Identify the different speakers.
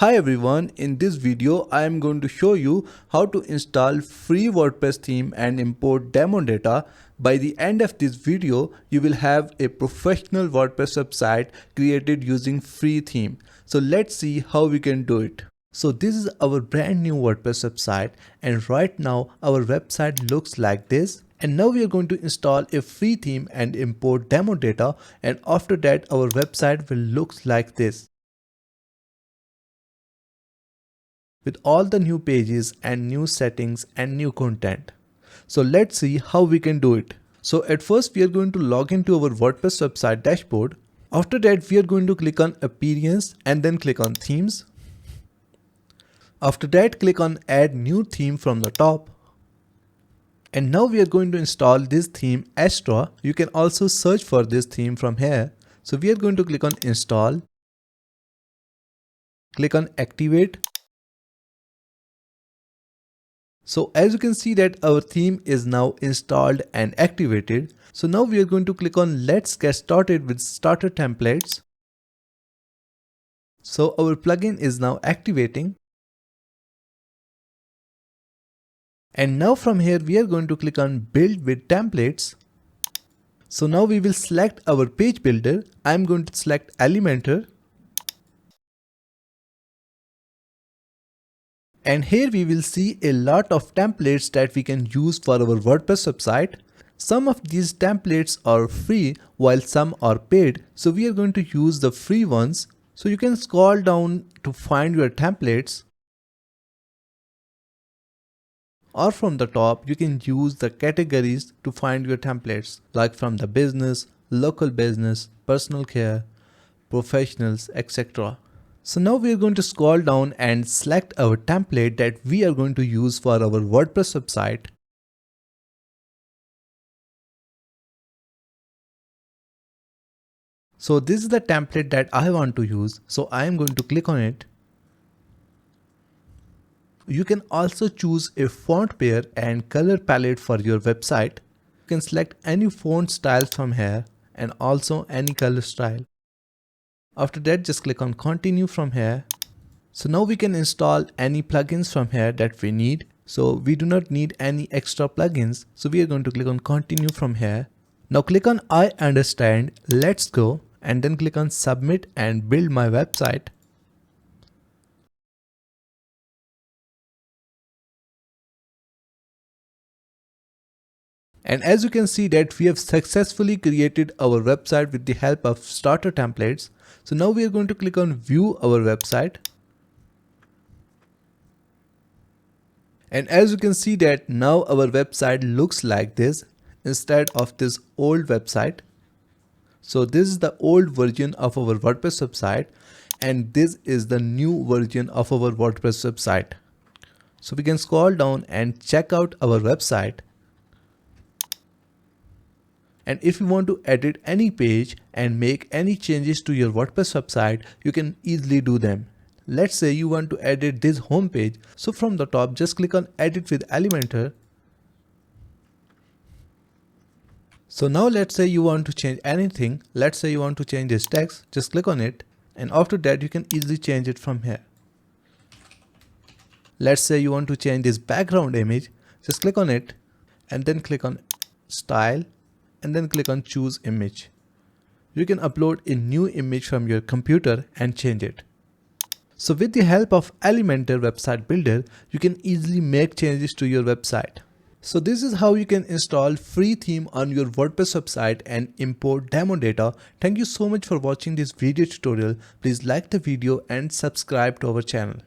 Speaker 1: Hi everyone, in this video I am going to show you how to install free WordPress theme and import demo data. By the end of this video, you will have a professional WordPress website created using free theme. So let's see how we can do it. So this is our brand new WordPress website, and right now our website looks like this. And now we are going to install a free theme and import demo data, and after that our website will look like this, with all the new pages and new settings and new content. So let's see how we can do it. So at first we are going to log into our WordPress website dashboard. After that we are going to click on Appearance and then click on Themes. After that click on Add New Theme from the top. And now we are going to install this theme Astra. You can also search for this theme from here. So we are going to click on Install. Click on Activate. So as you can see that our theme is now installed and activated. So now we are going to click on Let's get started with starter templates. So our plugin is now activating. And now from here we are going to click on Build with Templates. So now we will select our page builder. I am going to select Elementor. And here we will see a lot of templates that we can use for our WordPress website. Some of these templates are free while some are paid. So we are going to use the free ones. So you can scroll down to find your templates. Or from the top, you can use the categories to find your templates, like from the business, local business, personal care, professionals, etc. So now we are going to scroll down and select our template that we are going to use for our WordPress website. So this is the template that I want to use. So I am going to click on it. You can also choose a font pair and color palette for your website. You can select any font style from here and also any color style. After that, just click on Continue from here. So now we can install any plugins from here that we need. So we do not need any extra plugins. So we are going to click on Continue from here. Now click on I understand, let's go, and then click on Submit and build my website. And as you can see that we have successfully created our website with the help of starter templates. So now we are going to click on View our website. And as you can see that now our website looks like this instead of this old website. So this is the old version of our WordPress website and this is the new version of our WordPress website. So we can scroll down and check out our website. And if you want to edit any page and make any changes to your WordPress website, you can easily do them. Let's say you want to edit this home page. So from the top, just click on Edit with Elementor. So now let's say you want to change anything. Let's say you want to change this text. Just click on it. And after that, you can easily change it from here. Let's say you want to change this background image. Just click on it and then click on Style. And then click on Choose Image. You can upload a new image from your computer and change it. So with the help of Elementor Website Builder, you can easily make changes to your website. So this is how you can install free theme on your WordPress website and import demo data. Thank you so much for watching this video tutorial. Please like the video and subscribe to our channel.